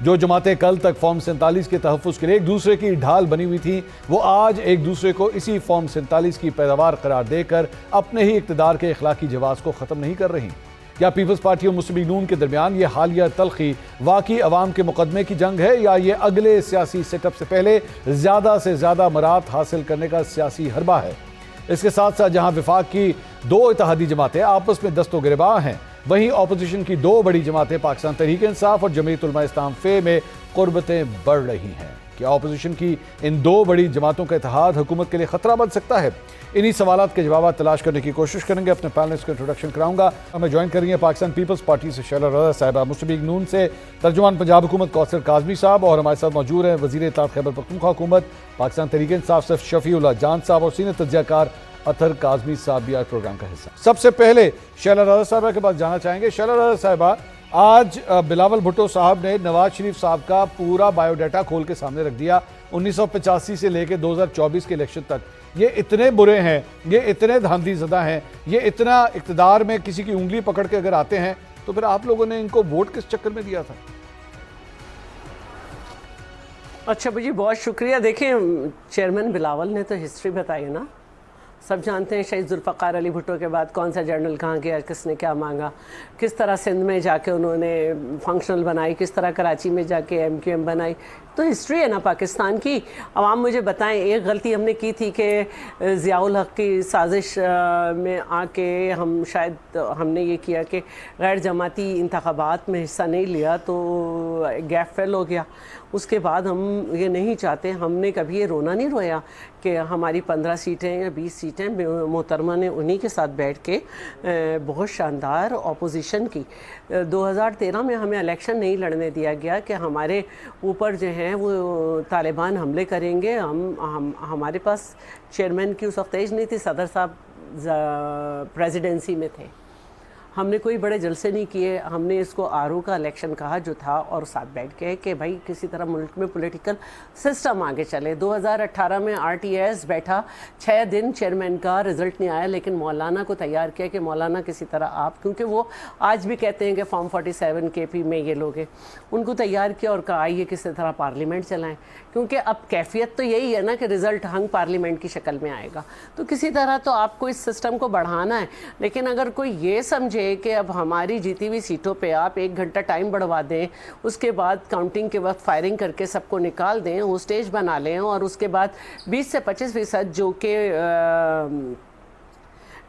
جو جماعتیں کل تک فارم 47 کے تحفظ کے لیے ایک دوسرے کی ڈھال بنی ہوئی تھی، وہ آج ایک دوسرے کو اسی فارم 47 کی پیداوار قرار دے کر اپنے ہی اقتدار کے اخلاقی جواز کو ختم نہیں کر رہی۔ کیا پیپلز پارٹی اور مسلم لیگ نون کے درمیان یہ حالیہ تلخی واقعی عوام کے مقدمے کی جنگ ہے، یا یہ اگلے سیاسی سیٹ اپ سے پہلے زیادہ سے زیادہ مراد حاصل کرنے کا سیاسی حربہ ہے؟ اس کے ساتھ ساتھ جہاں وفاق کی دو اتحادی جماعتیں آپس میں دست و گریباں ہیں، وہیں اپوزیشن کی دو بڑی جماعتیں پاکستان تحریک انصاف اور جمعیت علماء اسلام فے میں قربتیں بڑھ رہی ہیں۔ کیا اپوزیشن کی ان دو بڑی جماعتوں کا اتحاد حکومت کے لیے خطرہ بن سکتا ہے؟ انہی سوالات کے جوابات تلاش کرنے کی کوشش کریں گے۔ اپنے پینلسٹ کو انٹروڈکشن کراؤں گا۔ ہمیں جوائن کر رہی ہیں پاکستان پیپلز پارٹی سے شیلا رضا صاحبہ، مسلم لیگ نون سے ترجمان پنجاب حکومت کوثر کاظمی صاحب، اور ہمارے ساتھ موجود ہیں وزیر اطلاعات خیبر پختونخوا حکومت پاکستان تحریک انصاف سے شفیع اللہ جان صاحب، اور سینئر تجزیہ کار اطہر کاظمی صاحب بھی آج پروگرام کا حصہ۔ سب سے پہلے شیلا رضا صاحبہ کے پاس جانا چاہیں گے۔ شیلا رضا صاحبہ، آج بلاول بھٹو صاحب نے نواز شریف صاحب کا پورا بایو ڈیٹا کھول کے سامنے رکھ دیا، 1985 سے لے کے 2024 کے الیکشن تک۔ یہ اتنے برے ہیں، یہ اتنے دھاندلی زدہ ہیں، یہ اتنا اقتدار میں کسی کی انگلی پکڑ کے اگر آتے ہیں تو پھر آپ لوگوں نے ان کو ووٹ کس چکر میں دیا تھا؟ اچھا جی، بہت شکریہ۔ دیکھیں، چیئرمین بلاول نے تو ہسٹری بتائی نا، سب جانتے ہیں شہید ذوالفقار علی بھٹو کے بعد کون سا جنرل کہاں گیا، کس نے کیا مانگا، کس طرح سندھ میں جا کے انہوں نے فنکشنل بنائی، کس طرح کراچی میں جا کے ایم کیو ایم بنائی۔ تو ہسٹری ہے نا پاکستان کی۔ عوام مجھے بتائیں، ایک غلطی ہم نے کی تھی کہ ضیاء الحق کی سازش میں آ کے ہم نے یہ کیا کہ غیر جماعتی انتخابات میں حصہ نہیں لیا، تو گیپ فل ہو گیا۔ اس کے بعد ہم یہ نہیں چاہتے، ہم نے کبھی یہ رونا نہیں رویا کہ ہماری 15 سیٹیں یا 20 سیٹیں محترمہ نے انہی کے ساتھ بیٹھ کے بہت شاندار اپوزیشن کی۔ 2013 میں ہمیں الیکشن نہیں لڑنے دیا گیا کہ ہمارے اوپر جو ہیں وہ طالبان حملے کریں گے۔ ہمارے پاس چیئرمین کی اس وقت ایج نہیں تھی، صدر صاحب پریزیڈنسی میں تھے۔ ہم نے کوئی بڑے جلسے نہیں کیے، ہم نے اس کو آرو کا الیکشن کہا جو تھا، اور ساتھ بیٹھ کے کہ بھائی کسی طرح ملک میں پولیٹیکل سسٹم آگے چلے۔ 2018 میں آر ٹی ایس بیٹھا، 6 دن چیئرمین کا رزلٹ نہیں آیا، لیکن مولانا کو تیار کیا کہ مولانا کسی طرح آپ، کیونکہ وہ آج بھی کہتے ہیں کہ فارم 47 کے پی میں یہ لوگ ہیں، ان کو تیار کیا اور کہا آئیے کسی طرح پارلیمنٹ چلائیں، کیونکہ اب کیفیت تو یہی ہے نا کہ رزلٹ ہنگ پارلیمنٹ کی شکل میں آئے گا۔ تو کسی طرح تو آپ کو اس سسٹم کو بڑھانا ہے، لیکن اگر کوئی یہ سمجھے کہ اب ہماری جیتی ہوئی سیٹوں پہ آپ 1 گھنٹہ ٹائم بڑھوا دیں، اس کے بعد کاؤنٹنگ کے وقت فائرنگ کر کے سب کو نکال دیں، ہوسٹیج بنا لیں، اور اس کے بعد 20 سے 25% جو کہ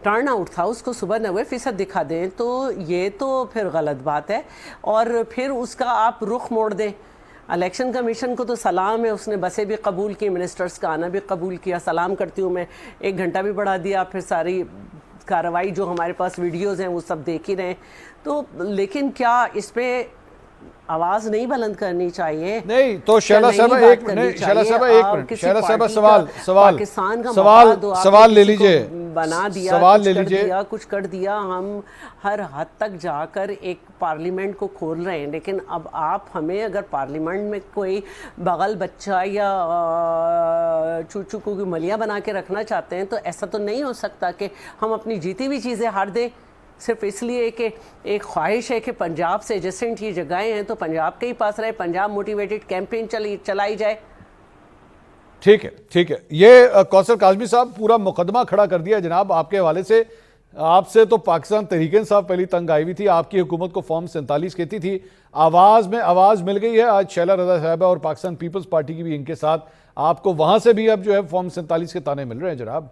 ٹرن آؤٹ تھا اس کو صبح 90% دکھا دیں، تو یہ تو پھر غلط بات ہے، اور پھر اس کا آپ رخ موڑ دیں۔ الیکشن کمیشن کو تو سلام ہے، اس نے بسیں بھی قبول کی، منسٹرز کا آنا بھی قبول کیا، سلام کرتی ہوں میں، 1 گھنٹہ بھی بڑھا دیا، پھر ساری کارروائی جو ہمارے پاس ویڈیوز ہیں وہ سب دیکھ ہی رہے ہیں۔ تو لیکن کیا اس پہ آواز نہیں بلند کرنی چاہیے؟ نہیں تو شیلا صاحبہ ایک منٹ، شیلا صاحبہ سوال لے لیجئے، بنا دیا، سوال لے لیجئے، کچھ کر دیا، ہم ہر حد تک جا کر ایک پارلیمنٹ کو کھول رہے ہیں، لیکن اب آپ ہمیں اگر پارلیمنٹ میں کوئی بغل بچہ یا چوچو کو ملیاں بنا کے رکھنا چاہتے ہیں، تو ایسا تو نہیں ہو سکتا کہ ہم اپنی جیتی ہوئی چیزیں ہار دیں صرف اس لیے کہ ایک خواہش ہے کہ پنجاب سے ایڈجسٹنٹ یہ جگہیں ہیں تو پنجاب کے ہی پاس رہے، پنجاب موٹیویٹڈ کیمپین چلائی جائے۔ ٹھیک ہے، یہ کوثر کاظمی صاحب پورا مقدمہ کھڑا کر دیا جناب آپ کے حوالے سے۔ آپ سے تو پاکستان تحریک انصاف پہلی تنگ آئی ہوئی تھی، آپ کی حکومت کو فارم 47 کہتی تھی، آواز میں آواز مل گئی ہے۔ آج شیلا رضا صاحبہ اور پاکستان پیپلز پارٹی کی بھی ان کے ساتھ، آپ کو وہاں سے بھی اب جو ہے فارم 47 کے تانے مل رہے ہیں جناب۔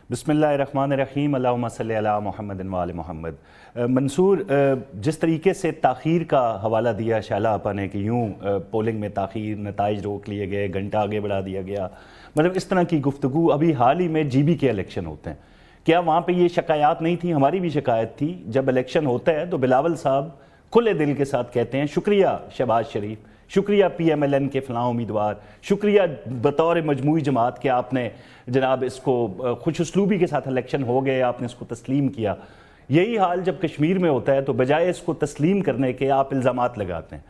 بسم اللہ الرحمن الرحیم، اللہم صلی علی محمد و آل محمد۔ منصور، جس طریقے سے تاخیر کا حوالہ دیا شیلا آپا نے کہ یوں پولنگ میں تاخیر، نتائج روک لیے گئے، گھنٹہ آگے بڑھا دیا گیا، مطلب اس طرح کی گفتگو ابھی حال ہی میں جی بی کے الیکشن ہوتے ہیں، کیا وہاں پہ یہ شکایات نہیں تھی؟ ہماری بھی شکایت تھی، جب الیکشن ہوتا ہے تو بلاول صاحب کھلے دل کے ساتھ کہتے ہیں شکریہ شہباز شریف، شکریہ پی ایم ایل این کے فلاں امیدوار، شکریہ بطور مجموعی جماعت کہ آپ نے جناب اس کو خوش اسلوبی کے ساتھ الیکشن ہو گئے، آپ نے اس کو تسلیم کیا۔ یہی حال جب کشمیر میں ہوتا ہے تو بجائے اس کو تسلیم کرنے کے آپ الزامات لگاتے ہیں۔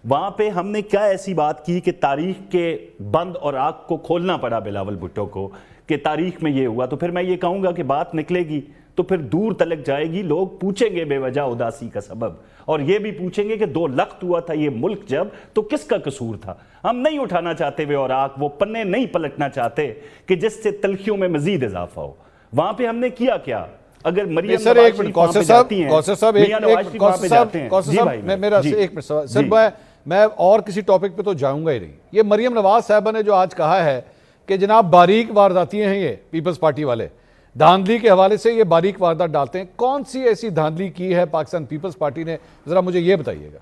وہاں پہ ہم نے کیا ایسی بات کی کہ تاریخ کے بند اور آنکھ کو کھولنا پڑا بلاول بھٹو کو کہ تاریخ میں یہ ہوا؟ تو پھر میں یہ کہوں گا کہ بات نکلے گی تو پھر دور تلک جائے گی. لوگ پوچھیں گے بے وجہ اداسی کا سبب, اور یہ بھی پوچھیں گے کہ 2 لخت ہوا تھا یہ ملک جب, تو کس کا قصور تھا. ہم نہیں اٹھانا چاہتے وہ اوراق, وہ پنے نہیں پلٹنا چاہتے کہ جس سے تلخیوں میں مزید اضافہ ہو. وہاں پہ ہم نے کیا کیا؟ اگر مریم سر ایک منٹ کوثر صاحب میرا ایک منٹ سر, میں اور کسی ٹاپک پہ تو جاؤں گا ہی نہیں. یہ مریم نواز صاحبہ نے جو آج کہا ہے کہ جناب باریک وارداتیاں ہیں یہ پیپلز پارٹی والے, دھاندلی کے حوالے سے یہ باریک واردات ڈالتے ہیں, کون سی ایسی دھاندلی کی ہے پاکستان پیپلز پارٹی نے, ذرا مجھے یہ بتائیے گا.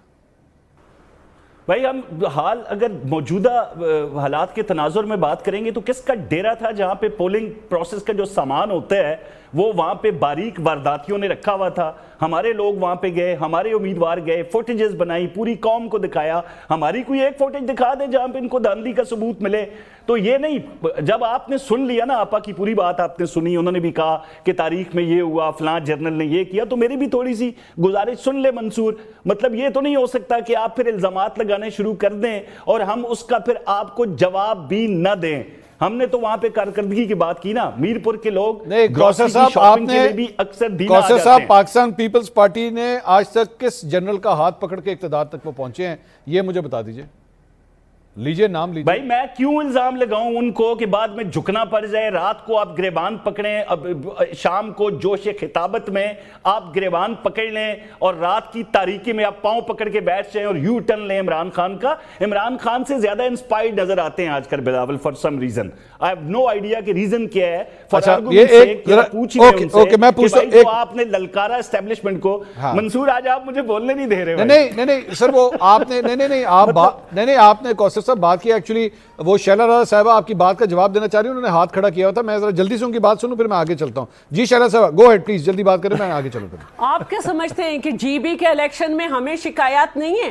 بھائی ہم حال اگر موجودہ حالات کے تناظر میں بات کریں گے تو کس کا ڈیرا تھا جہاں پہ پولنگ پروسیس کا جو سامان ہوتا ہے وہ وہاں پہ باریک وارداتیوں نے رکھا ہوا تھا. ہمارے لوگ وہاں پہ گئے, ہمارے امیدوار گئے, فوٹیجز بنائی, پوری قوم کو دکھایا. ہماری کوئی ایک فوٹیج دکھا دے جہاں پہ ان کو دھاندلی کا ثبوت ملے. تو یہ نہیں, جب آپ نے سن لیا نا آپا کی پوری بات آپ نے سنی, انہوں نے بھی کہا کہ تاریخ میں یہ ہوا, فلاں جرنل نے یہ کیا, تو میری بھی تھوڑی سی گزارش سن لے منصور. مطلب یہ تو نہیں ہو سکتا کہ آپ پھر الزامات لگانے شروع کر دیں اور ہم اس کا پھر آپ کو جواب بھی نہ دیں. ہم نے تو وہاں پہ کارکردگی کی بات کی نا, میرپور کے لوگ نہیں. کوثر صاحب آپ نے, کوثر صاحب پاکستان پیپلز پارٹی نے آج تک کس جنرل کا ہاتھ پکڑ کے اقتدار تک وہ پہنچے ہیں, یہ مجھے بتا دیجئے. لیجئے نام لیجئے. بھائی میں کیوں الزام لگاؤں ان کو کہ بعد میں جھکنا پڑ جائے. رات کو آپ گریبان پکڑیں, شام کو جوش خطابت میں آپ گریبان پکڑ لیں اور رات کی تاریکی میں آپ پاؤں پکڑ کے بیٹھ جائیں اور یو ٹرن لیں عمران خان کا. عمران خان سے زیادہ انسپائرڈ نظر آتے ہیں آج کل Bilawal for some reason. I have no idea کہ ریزن کیا ہے. آپ نے للکارا اسٹیبلشمنٹ کو. منصور آج آپ مجھے بولنے نہیں دے رہے. نہیں سر, وہ آپ نے نہیں آپ نے کوثر صاحب بات کی. ایکچولی وہ شیلا راضا صاحبہ آپ کی بات کا جواب دینا چاہ رہی ہیں, انہوں نے ہاتھ کھڑا کیا ہوا تھا. میں ذرا جلدی سے ان کی بات سنوں پھر میں آگے چلتا ہوں. جی شیلا صاحبہ گو ہیڈ پلیز, جلدی بات کریں, میں آگے چلوں. آپ کیا سمجھتے ہیں کہ جی بی کے الیکشن میں ہمیں شکایات نہیں ہے؟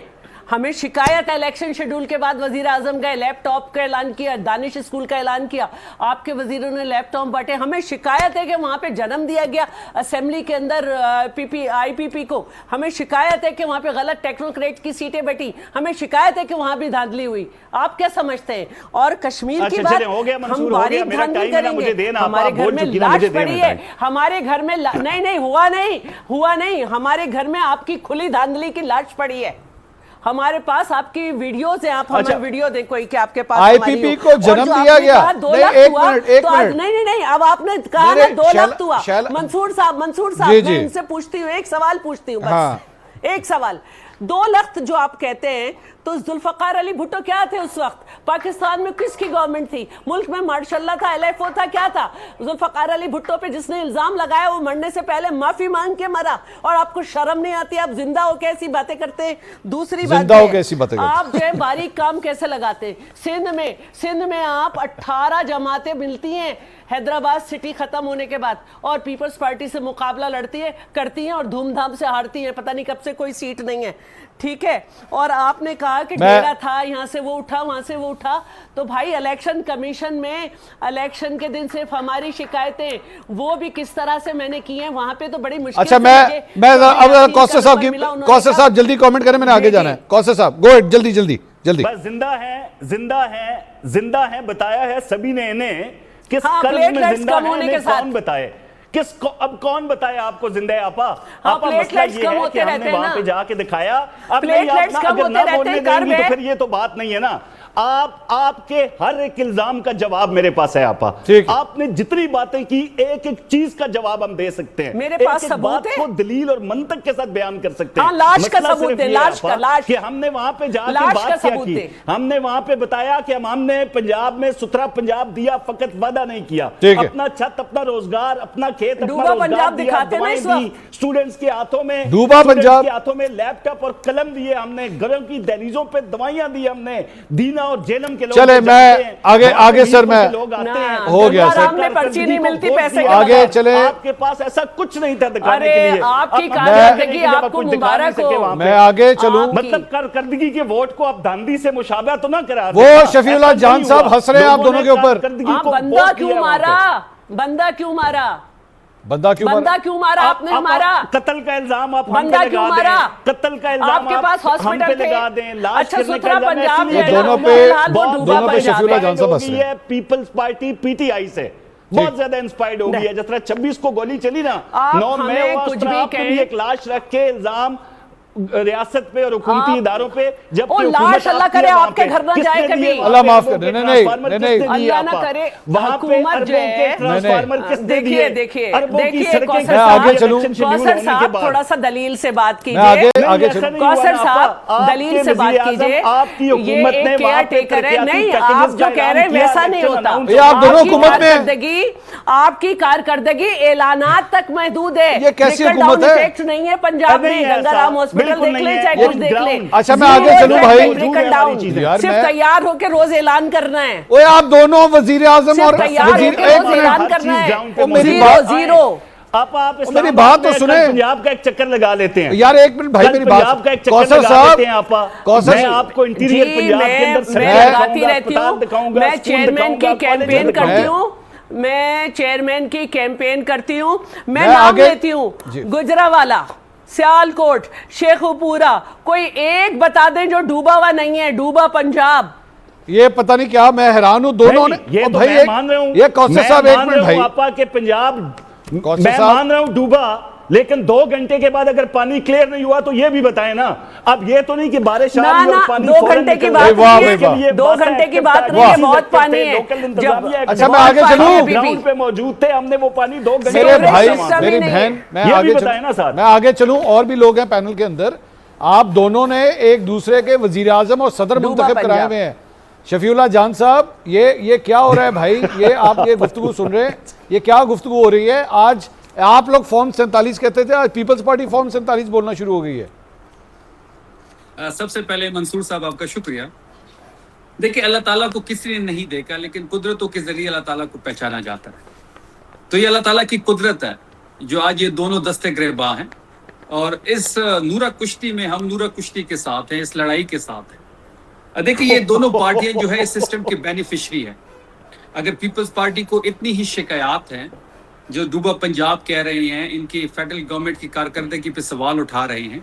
ہمیں شکایت الیکشن شیڈول کے بعد وزیر اعظم گئے, لیپ ٹاپ کا اعلان کیا, دانش اسکول کا اعلان کیا, آپ کے وزیروں نے لیپ ٹاپ بانٹے. ہمیں شکایت ہے کہ وہاں پہ جنم دیا گیا اسمبلی کے اندر آئی پی پی کو. ہمیں شکایت ہے کہ وہاں پہ غلط ٹیکنوکریٹ کی سیٹیں بیٹھی. ہمیں شکایت ہے کہ وہاں بھی دھاندلی ہوئی. آپ کیا سمجھتے ہیں؟ اور کشمیر کی بات ہم باریک دھاندلی کریں گے. ہمارے گھر میں لاش پڑی ہے, ہمارے گھر میں نہیں ہوا نہیں, ہمارے گھر میں آپ کی کھلی دھاندلی کی لاش پڑی ہے. ہمارے پاس آپ کی ویڈیوز ہیں, آپ ہمیں ویڈیو دیں کوئی کہ آپ کے پاس آئی پی پی کو جنم دیا گیا. ایک منٹ نہیں اب آپ نے کہا نا 2 لاکھ ہوا. منصور صاحب میں ان سے پوچھتی ہوں, ایک سوال پوچھتی ہوں بس, ایک سوال. 2 لخت جو آپ کہتے ہیں, تو ذوالفقار علی بھٹو کیا تھے اس وقت؟ پاکستان میں کس کی گورنمنٹ تھی؟ ملک میں مارشاء اللہ تھا, ایل ایف او تھا, کیا تھا؟ ذوالفقار علی بھٹو پہ جس نے الزام لگایا وہ مرنے سے پہلے معافی مانگ کے مرا, اور آپ کو شرم نہیں آتی؟ آپ زندہ ہو کے ایسی باتیں کرتے ہیں. دوسری بات آپ جو ہے باریک کام کیسے لگاتے ہیں؟ سندھ میں آپ 18 جماعتیں ملتی ہیں حیدرآباد سٹی ختم ہونے کے بعد, اور پیپلز پارٹی سے مقابلہ کرتی ہیں اور دھوم دھام سے ہارتی ہیں. پتہ نہیں کب سے کوئی سیٹ نہیں ہے, ٹھیک ہے. اور آپ نے کہا کہ ڈیرا تھا, یہاں سے وہ اٹھا, وہاں سے وہ اٹھا. تو بھائی الیکشن کمیشن میں الیکشن کے دن صرف ہماری شکایتیں وہ بھی کس طرح سے میں نے کی ہیں, وہاں پہ تو بڑی مشکل. اچھا میں اب کوثر صاحب جلدی کامنٹ کریں, میں نے آگے جانا ہے. کوثر صاحب گو ہیڈ, جلدی. بس زندہ ہیں بتایا ہے سبھی نے انہیں. کس قرض میں زندہ ہے کون بتائے؟ اب کون بتائے آپ کو زندہ ہے؟ آپا مسئلہ یہ ہے کہ ہم نے وہاں پہ جا کے دکھایا. اب اگر نہ بولنے دیں گی تو پھر یہ تو بات نہیں ہے نا. آپ کے ہر ایک الزام کا جواب میرے پاس ہے آپا. آپ نے جتنی باتیں کی ایک چیز کا جواب ہم دے سکتے ہیں, میرے پاس ثبوت ہے, کو دلیل اور منطق کے ساتھ بیان کر سکتے ہیں. لاش کا ثبوت ہے, لاش کہ ہم نے وہاں پہ جا کے بات کیا کی. ہم نے وہاں پہ بتایا کہ ہم نے پنجاب میں ستھرا پنجاب دیا, فقط وعدہ نہیں کیا. اپنا چھت, اپنا روزگار, اپنا کھیت, اپنا روزگار دیا, دوائیں دی اسٹوڈنٹس کے ہاتھوں میں, لیپ ٹاپ اور قلم دیے ہم نے, گھروں کی دہلیزوں پہ دوائیاں دی ہم نے. دینا اور جیلم کے لوگ چلے میں آگے سر میں ہو گیا سر, پرچی نہیں ملتی پیسے آگے چلے. آپ کے پاس ایسا کچھ نہیں تھا دکھانے کے لیے. آپ کی کارکردگی آپ کو مبارک ہو. میں آگے چلوں, مطلب کارکردگی کے ووٹ کو آپ دھاندلی سے مشابہ تو نہ کرا. وہ شفیع اللہ جان صاحب ہنس رہے ہیں آپ دونوں کے اوپر. بندہ کیوں مارا آپ نے ہمارا قتل کا الزام آپ ہم پہ لگا دیں, قتل کا الزام آپ ہم پہ لگا دیں, لاش کرنے کا الزام دونوں پہ شفیع اللہ جان صاحب ہنس رہے ہیں. پیپلز پارٹی پی ٹی آئی سے بہت زیادہ انسپائرڈ ہو گئی ہے. جس طرح 26 کو گولی چلی نا 9 مئی ہوا, اس طرح آپ کو بھی ایک لاش رکھ کے الزام ریاست پہ اور حکومتی اداروں پہ, جبکہ لاش اللہ کرے آپ کے گھر نہ جائے کبھی, اللہ معاف کرے, نہیں اللہ نہ کرے. وہاں پہ اربوں کے ٹرانسفارمر کس نے دیے, دیکھیے میں آگے چلوں, کوثر صاحب تھوڑا سا دلیل سے بات کیجئے, کوثر صاحب دلیل سے بات کیجئے. یہ ایک کیئر ٹیکر ہے, نہیں آپ جو کہہ رہے ہیں ویسا نہیں ہوتا. آپ دونوں حکومت میں, آپ کی کارکردگی اعلانات تک محدود ہے, یہ کیسی حکومت ہے, افیکٹ نہیں ہے پنجاب میں. گنگا رام ہاسپٹل دیکھ لیں چاہے کچھ دیکھ لیں. اچھا میں آگے چلوں بھائی, صرف تیار ہو کے روز اعلان کرنا ہے. اوے آپ دونوں وزیر اعظم اور اعلان کرنا ہے, زیرو. میری بات تو سنیں, پنجاب کا ایک چکر لگا لیتے ہیں یار, ایک منٹ بھائی میری بات. کوثر صاحب, میں آپ کو انٹیریئر پنجاب کے اندر لگاتی رہتی ہوں, میں چیئرمین کی کیمپین کرتی ہوں, میں چیئرمین کی کیمپین کرتی ہوں, میں نام لیتی ہوں, گجرانوالہ, سیالکوٹ, شیخوپورہ, کوئی ایک بتا دیں جو ڈوبا ہوا نہیں ہے. ڈوبا پنجاب, یہ پتہ نہیں کیا, میں حیران ہوں دونوں نے. یہ تو میں مان رہا ہوں, یہ کوثر صاحب ایک منٹ بھائی, آپا کے پنجاب میں مان رہا ہوں ڈوبا, لیکن 2 گھنٹے کے بعد اگر پانی کلیئر نہیں ہوا تو یہ بھی بتائیں نا. اب یہ تو نہیں کہ بارش آ رہی اور پانی 2 گھنٹے کی بات نہیں ہے, 2 گھنٹے کی بات نہیں ہے, بہت پانی ہے. اچھا میں آگے چلوں, گراؤنڈ پہ موجود تھے, ہم نے وہ پانی 2 گھنٹے. میرے بھائی میری بہن, میں آگے چلوں, اور بھی لوگ ہیں پینل کے اندر. آپ دونوں نے ایک دوسرے کے وزیر اعظم اور صدر منتخب کرائے ہوئے ہیں. شفیع اللہ جان صاحب, یہ کیا ہو رہا ہے بھائی, یہ آپ یہ گفتگو سن رہے ہیں, یہ کیا گفتگو ہو رہی ہے؟ آج آپ لوگ فارم 47 کہتے تھے, آج پیپلز پارٹی فارم 47 بولنا شروع ہو گئی ہے. سب سے پہلے منصور صاحب آپ کا شکریہ. دیکھیں اللہ تعالیٰ کو کسی نے نہیں دیکھا, لیکن قدرتوں کے ذریعے اللہ تعالیٰ کو پہچانا جاتا ہے. تو یہ اللہ تعالیٰ کی قدرت ہے جو آج یہ دونوں دستے گریباں ہیں, اور اس نورہ کشتی میں ہم نورہ کشتی کے ساتھ ہیں, اس لڑائی کے ساتھ ہیں. دیکھیں یہ دونوں پارٹیاں جو ہے اس سسٹم کی بینیفیشری ہیں. اگر پیپلز پارٹی کو اتنی ہی شکایات ہیں جو ڈوبا پنجاب کہہ رہے ہیں, ان کی فیڈرل گورنمنٹ کی کارکردگی پہ سوال اٹھا رہے ہیں,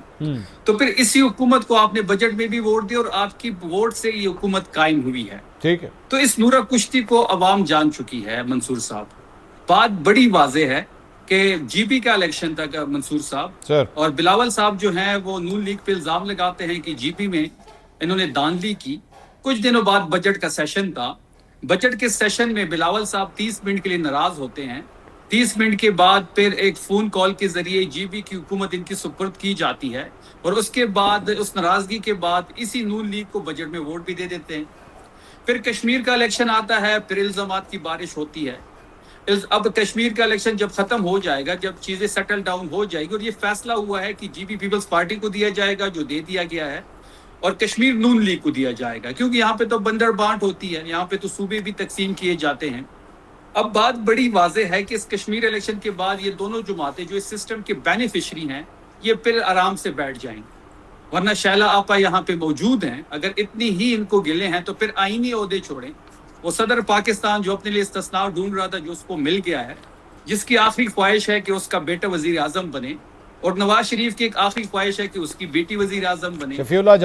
تو پھر اسی حکومت کو آپ نے بجٹ میں بھی ووٹ دیا اور آپ کی ووٹ سے یہ حکومت قائم ہوئی ہے. ٹھیک ہے, تو اس نورہ کشتی کو عوام جان چکی ہے. منصور صاحب بات بڑی واضح ہے کہ جی پی کا الیکشن تھا منصور صاحب, اور بلاول صاحب جو ہیں وہ نون لیگ پہ الزام لگاتے ہیں کہ جی پی میں انہوں نے داندلی کی. کچھ دنوں بعد بجٹ کا سیشن تھا, بجٹ کے سیشن میں بلاول صاحب 30 منٹ کے لیے ناراض ہوتے ہیں. 30 منٹ کے بعد پھر ایک فون کال کے ذریعے جی بی کی حکومت ان کی سپرد کی جاتی ہے, اور اس کے بعد اس ناراضگی کے بعد اسی نون لیگ کو بجٹ میں ووٹ بھی دے دیتے ہیں. پھر کشمیر کا الیکشن آتا ہے, پھر الزامات کی بارش ہوتی ہے. اب کشمیر کا الیکشن جب ختم ہو جائے گا, جب چیزیں سیٹل ڈاؤن ہو جائے گی, اور یہ فیصلہ ہوا ہے کہ جی پی پیپلز پارٹی کو دیا جائے گا جو دے دیا گیا ہے, اور کشمیر نون لیگ کو دیا جائے گا, کیونکہ یہاں پہ تو بندر بانٹ ہوتی ہے, یہاں پہ تو صوبے بھی تقسیم کیے جاتے ہیں. اب بات بڑی واضح ہے کہ اس کشمیر الیکشن کے بعد یہ دونوں جماعتیں جو اس سسٹم کے بینیفیشری ہیں یہ پھر آرام سے بیٹھ جائیں گے. ورنہ شائلہ آپا یہاں پہ موجود ہیں, اگر اتنی ہی ان کو گلے ہیں تو پھر آئینی عہدے چھوڑیں. وہ صدر پاکستان جو اپنے لیے استثناء ڈھونڈ رہا تھا, جو اس کو مل گیا ہے, جس کی آخری خواہش ہے کہ اس کا بیٹا وزیر اعظم بنے, اور نواز شریف کی ایک آخری خواہش ہے کہ اس کی بیٹی وزیر اعظم بنے. شفیع اللہ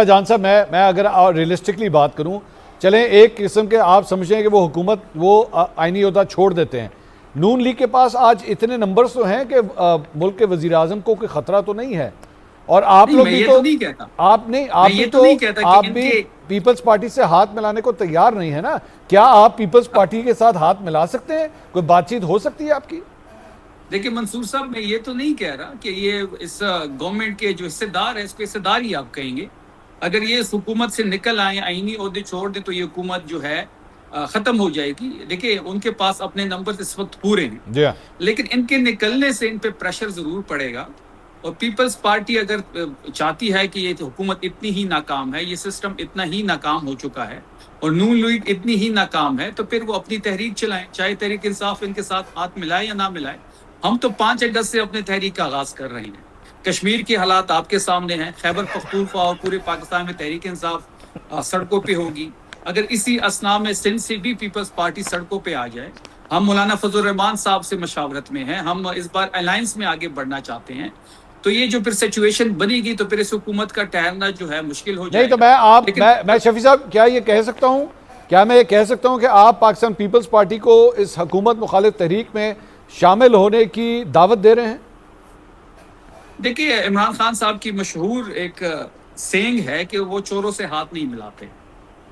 جان صاحب, میں اگر ریئلسٹکلی بات کروں, چلیں ایک قسم کے آپ سمجھیں کہ وہ حکومت وہ آئینی عہدہ چھوڑ دیتے ہیں. نون لیگ کے پاس آج اتنے نمبرز تو ہیں کہ ملک کے وزیر اعظم کو کوئی خطرہ تو نہیں ہے, اور آپ لوگ بھی تو آپ بھی پیپلز پارٹی سے ہاتھ ملانے کو تیار نہیں ہے نا. کیا آپ پیپلز پارٹی کے ساتھ ہاتھ ملا سکتے ہیں, کوئی بات چیت ہو سکتی ہے آپ کی؟ دیکھیں منصور صاحب, میں یہ تو نہیں کہہ رہا کہ یہ اس گورنمنٹ کے جو حصے دار ہے اس کو حصے دار ہی آپ کہیں گے. اگر یہ اس حکومت سے نکل آئیں, آئینی عہدے چھوڑ دیں, تو یہ حکومت جو ہے ختم ہو جائے گی. دیکھیں ان کے پاس اپنے نمبر اس وقت پورے ہیں, لیکن ان کے نکلنے سے ان پہ پریشر ضرور پڑے گا. اور پیپلز پارٹی اگر چاہتی ہے کہ یہ حکومت اتنی ہی ناکام ہے, یہ سسٹم اتنا ہی ناکام ہو چکا ہے, اور نون لیگ اتنی ہی ناکام ہے, تو پھر وہ اپنی تحریک چلائیں, چاہے تحریک انصاف ان کے ساتھ ہاتھ ملائے یا نہ ملائے. ہم تو 5 اگست سے اپنے تحریک کا آغاز کر رہے ہیں. کشمیر کے حالات آپ کے سامنے ہیں, خیبر پختونخوا اور پورے پاکستان میں تحریک انصاف سڑکوں پہ ہوگی. اگر اسی اسنا میں سندھ سے بھی پیپلز پارٹی سڑکوں پہ آ جائے, ہم مولانا فضل الرحمان صاحب سے مشاورت میں ہیں, ہم اس بار الائنس میں آگے بڑھنا چاہتے ہیں, تو یہ جو پھر سچویشن بنے گی تو پھر اس حکومت کا ٹھہرنا جو ہے مشکل ہو جائے گا. نہیں تو میں شفیع صاحب کیا یہ کہہ سکتا ہوں کیا میں یہ کہہ سکتا ہوں کہ آپ پاکستان پیپلز پارٹی کو اس حکومت مخالف تحریک میں شامل ہونے کی دعوت دے رہے ہیں؟ دیکھیے عمران خان صاحب کی مشہور ایک سینگ ہے کہ وہ چوروں سے ہاتھ نہیں ملاتے،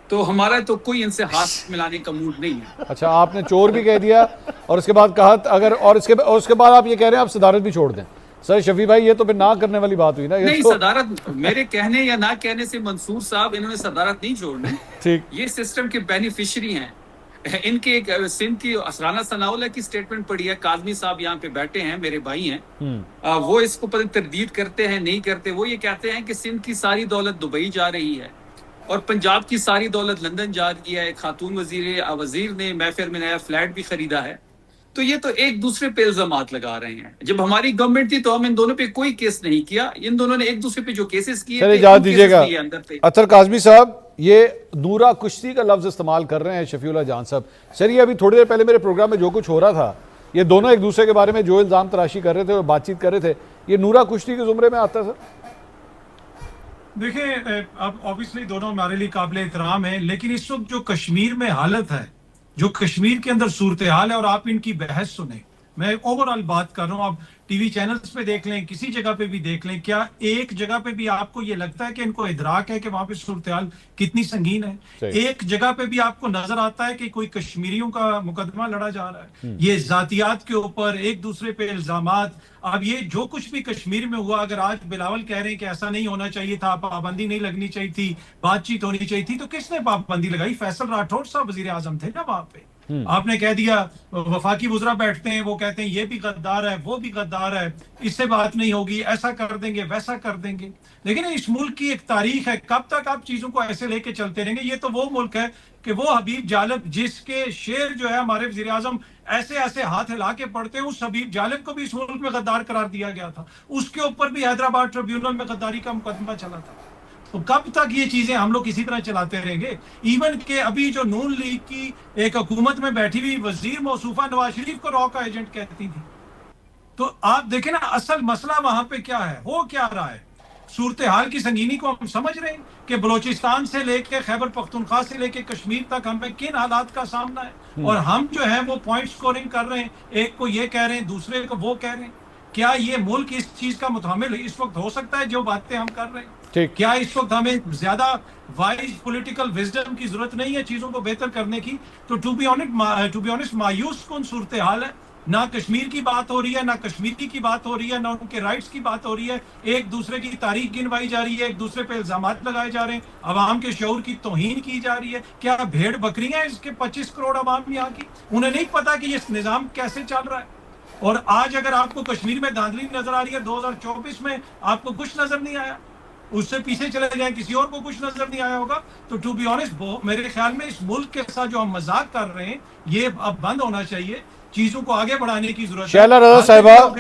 تو ہمارا تو کوئی ان سے ہاتھ ملانے کا موڈ نہیں ہے. اچھا، آپ نے چور بھی کہہ دیا اور اس کے بعد کہا اگر اور اس کے بعد آپ یہ کہہ رہے ہیں آپ صدارت بھی چھوڑ دیں. سر شفیع بھائی یہ تو پھر نہ کرنے والی بات ہوئی نا. نہیں، صدارت میرے کہنے یا نہ کہنے سے منصور صاحب انہوں نے صدارت نہیں چھوڑنی. ٹھیک، یہ سسٹم کے بینیفیشری ہیں. ان کے سندھ کی اسرانہ ثناءاللہ کی سٹیٹمنٹ پڑھی ہے، کاظمی صاحب یہاں پہ بیٹھے ہیں، میرے بھائی ہیں، وہ اس کو پتہ تردید کرتے ہیں نہیں کرتے. وہ یہ کہتے ہیں کہ سندھ کی ساری دولت دبئی جا رہی ہے اور پنجاب کی ساری دولت لندن جا رہی ہے. ایک خاتون وزیر نے میفر میں نیا فلیٹ بھی خریدا ہے. تو یہ تو ایک دوسرے پہ الزامات لگا رہے ہیں. جب ہماری گورنمنٹ تھی تو ہم ان دونوں پہ کوئی کیس نہیں کیا. ان دونوں نے ایک دوسرے پہ جو کیسز کیے سر اجازت دیجیے گا. اطہر کاظمی صاحب یہ نورا کشتی کا لفظ استعمال کر رہے ہیں شفیع اللہ جان صاحب. سر یہ ابھی تھوڑی دیر پہلے میرے پروگرام میں جو کچھ ہو رہا تھا، یہ دونوں ایک دوسرے کے بارے میں جو الزام تراشی کر رہے تھے اور بات چیت کر رہے تھے، یہ نورا کشتی کے زمرے میں آتا ہے؟ سر دیکھیں، اب اوبیسلی دونوں ہمارے لیے قابل احترام ہیں، لیکن اس وقت جو کشمیر میں حالت ہے، جو کشمیر کے اندر صورتحال ہے، اور آپ ان کی بحث سنیں، میں اوورآل بات کر رہا ہوں. آپ ٹی وی چینلز پہ دیکھ لیں، کسی جگہ پہ بھی دیکھ لیں، کیا ایک جگہ پہ بھی آپ کو یہ لگتا ہے کہ ان کو ادراک ہے کہ وہاں پہ صورتحال کتنی سنگین ہے؟ ایک جگہ پہ بھی آپ کو نظر آتا ہے کہ کوئی کشمیریوں کا مقدمہ لڑا جا رہا ہے؟ یہ ذاتیات کے اوپر ایک دوسرے پہ الزامات. اب یہ جو کچھ بھی کشمیر میں ہوا، اگر آج بلاول کہہ رہے ہیں کہ ایسا نہیں ہونا چاہیے تھا، پابندی نہیں لگنی چاہیے تھی، بات چیت ہونی چاہیے تھی، تو کس نے پابندی لگائی؟ فیصل راٹھوڑ صاحب وزیر اعظم تھے نا وہاں پہ. آپ نے کہہ دیا وفاقی وزراء بیٹھتے ہیں، وہ کہتے ہیں یہ بھی غدار ہے، وہ بھی غدار ہے، اس سے بات نہیں ہوگی، ایسا کر دیں گے، ویسا کر دیں گے. لیکن اس ملک کی ایک تاریخ ہے، کب تک آپ چیزوں کو ایسے لے کے چلتے رہیں گے؟ یہ تو وہ ملک ہے کہ وہ حبیب جالب جس کے شعر جو ہے ہمارے وزیر اعظم ایسے ایسے ہاتھ ہلا کے پڑھتے ہیں، اس حبیب جالب کو بھی اس ملک میں غدار قرار دیا گیا تھا. اس کے اوپر بھی حیدرآباد ٹریبیونل میں غداری کا مقدمہ چلا تھا. تو کب تک یہ چیزیں ہم لوگ اسی طرح چلاتے رہیں گے؟ ایون کہ ابھی جو نون لیگ کی ایک حکومت میں بیٹھی ہوئی وزیر موصوفہ نواز شریف کو را کا ایجنٹ کہتی تھی. تو آپ دیکھیں نا اصل مسئلہ وہاں پہ کیا ہے، ہو کیا رہا ہے. صورتحال کی سنگینی کو ہم سمجھ رہے ہیں کہ بلوچستان سے لے کے خیبر پختونخوا سے لے کے کشمیر تک ہمیں کن حالات کا سامنا ہے، اور ہم جو ہے وہ پوائنٹ سکورنگ کر رہے ہیں، ایک کو یہ کہہ رہے ہیں، دوسرے کو وہ کہہ رہے ہیں. کیا یہ ملک اس چیز کا متحمل اس وقت ہو سکتا ہے جو باتیں ہم کر رہے ہیں؟ کیا اس وقت ہمیں زیادہ وائز پولیٹیکل وزڈم کی ضرورت نہیں ہے چیزوں کو بہتر کرنے کی؟ تو ٹو بی آنیسٹ مایوس کن صورتحال ہے. نہ کشمیر کی بات ہو رہی ہے، نہ کشمیری کی بات ہو رہی ہے، نہ ان کے رائٹس کی بات ہو رہی ہے. ایک دوسرے کی تاریخ گنوائی جا رہی ہے، ایک دوسرے پہ الزامات لگائے جا رہے ہیں، عوام کے شعور کی توہین کی جا رہی ہے. کیا بھیڑ بکریاں ہیں اس کے 25 کروڑ عوام یہاں کی؟ انہیں نہیں پتا کہ یہ نظام کیسے چل رہا ہے. اور آج اگر آپ کو کشمیر میں دھاندلی نظر آ رہی ہے، 2024 میں آپ کو کچھ نظر نہیں آیا، اس سے پیچھے چلے جائیں کسی اور کو کچھ نظر نہیں آیا ہوگا. تو ٹو بی آنیسٹ میرے خیال میں اس ملک کے ساتھ جو ہم مذاق کر رہے ہیں یہ اب بند ہونا چاہیے. چیزوں کو آگے بڑھانے کی ضرورت ہے. شہلا رضا صاحبہ،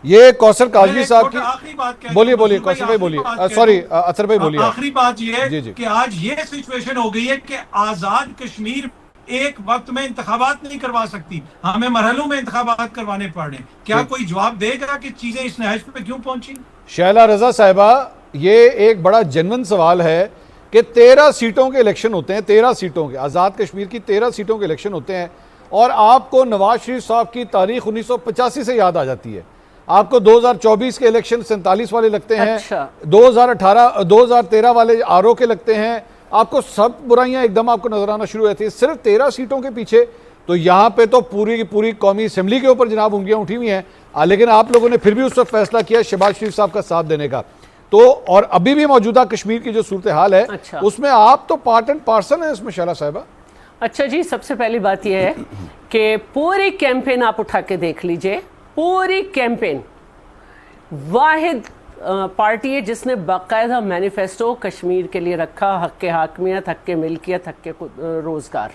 یہ کوثر کاظمی صاحب کی آخری بات بولیے کوثر بھائی بولیے، سوری اطہر بھائی بولیے. آخری بات یہ ہے کہ آج یہ سچویشن ہو گئی ہے کہ آزاد کشمیر ایک وقت میں انتخابات نہیں کروا سکتی، ہمیں مرحلوں میں انتخابات کروانے پڑ رہے ہیں. کیا کوئی جواب دے گا کہ چیزیں اس نہج پہ کیوں پہنچی؟ شہلا رضا صاحبہ، یہ ایک بڑا جنون سوال ہے کہ 13 سیٹوں کے الیکشن ہوتے ہیں، 13 سیٹوں کے، آزاد کشمیر کی 13 سیٹوں کے الیکشن ہوتے ہیں، اور آپ کو نواز شریف صاحب کی تاریخ 1985 سے یاد آ جاتی ہے. آپ کو 2024 کے الیکشن 47 والے لگتے ہیں، 2013 والے آرو کے لگتے ہیں. آپ کو سب برائیاں ایک دم آپ کو نظر آنا شروع ہوتی ہیں صرف 13 سیٹوں کے پیچھے. تو یہاں پہ تو پوری کی پوری قومی اسمبلی کے اوپر جناب انگلیاں اٹھی ہوئی ہیں. لیکن آپ لوگوں نے پھر بھی اس وقت فیصلہ کیا شہباز شریف صاحب کا ساتھ دینے کا. تو اور ابھی بھی موجودہ کشمیر کی جو صورتحال ہے اس میں آپ تو پارٹ اینڈ پارسل ہیں اس میں شہلا صاحبہ. اچھا جی، سب سے پہلی بات یہ ہے کہ پوری کیمپین آپ اٹھا کے دیکھ لیجئے، پوری کیمپین واحد پارٹی ہے جس نے باقاعدہ مینیفیسٹو کشمیر کے لیے رکھا، حق حاکمیت، حق ملکیت، حق روزگار.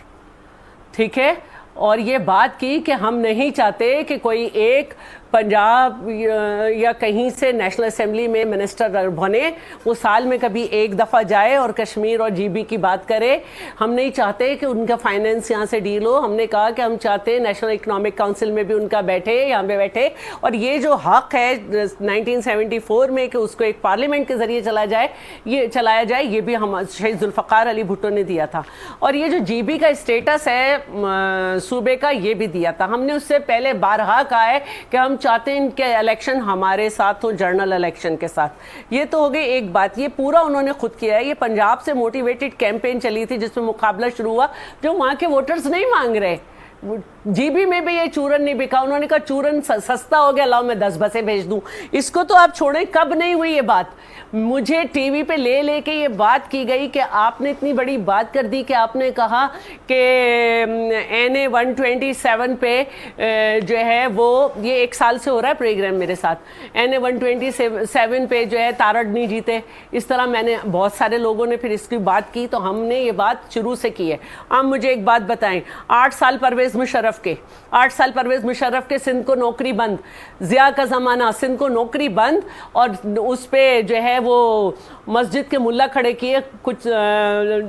ٹھیک ہے، اور یہ بات کی کہ ہم نہیں چاہتے کہ کوئی ایک پنجاب یا کہیں سے نیشنل اسمبلی میں منسٹر بنے، وہ سال میں کبھی ایک دفعہ جائے اور کشمیر اور جی بی کی بات کرے. ہم نہیں چاہتے کہ ان کا فائنینس یہاں سے ڈیل ہو. ہم نے کہا کہ ہم چاہتے ہیں نیشنل اکنامک کونسل میں بھی ان کا بیٹھے، یہاں پہ بیٹھے. اور یہ جو حق ہے 1974 میں کہ اس کو ایک پارلیمنٹ کے ذریعے چلایا جائے، یہ بھی ہم شہید ذوالفقار علی بھٹو نے دیا تھا. اور یہ جو جی بی کا اسٹیٹس ہے صوبے کا، یہ بھی دیا تھا. ہم نے اس سے پہلے بارہا کہا ہے کہ ہم چاہتے ہیں ان کے الیکشن ہمارے ساتھ ہوں، جنرل الیکشن کے ساتھ. یہ تو ہو گئی ایک بات. یہ پورا انہوں نے خود کیا ہے. یہ پنجاب سے موٹیویٹڈ کیمپین چلی تھی جس میں مقابلہ شروع ہوا، جو وہاں کے ووٹرز نہیں مانگ رہے. جی بی میں بھی یہ چورن نہیں بکا. انہوں نے کہا چورن سستا ہو گیا، لاؤ میں 10 بسیں بھیج دوں. اس کو تو آپ چھوڑیں. کب نہیں ہوئی یہ بات؟ مجھے ٹی وی پہ لے کے یہ بات کی گئی کہ آپ نے اتنی بڑی بات کر دی کہ آپ نے کہا کہ NA 127 پہ جو ہے وہ، یہ 1 سال سے ہو رہا ہے پروگرام میرے ساتھ، NA 127 پہ جو ہے تارڑ نہیں جیتے. اس طرح میں نے بہت سارے لوگوں نے پھر اس کی بات کی، تو ہم نے یہ بات شروع سے کی ہے. آپ مجھے ایک بات بتائیں، 8 سال پرویز مشرف کے سندھ کو نوکری بند، ضیاء کا زمانہ سندھ کو نوکری بند، اور اس پہ جو ہے وہ مسجد کے ملا کھڑے کیے. کچھ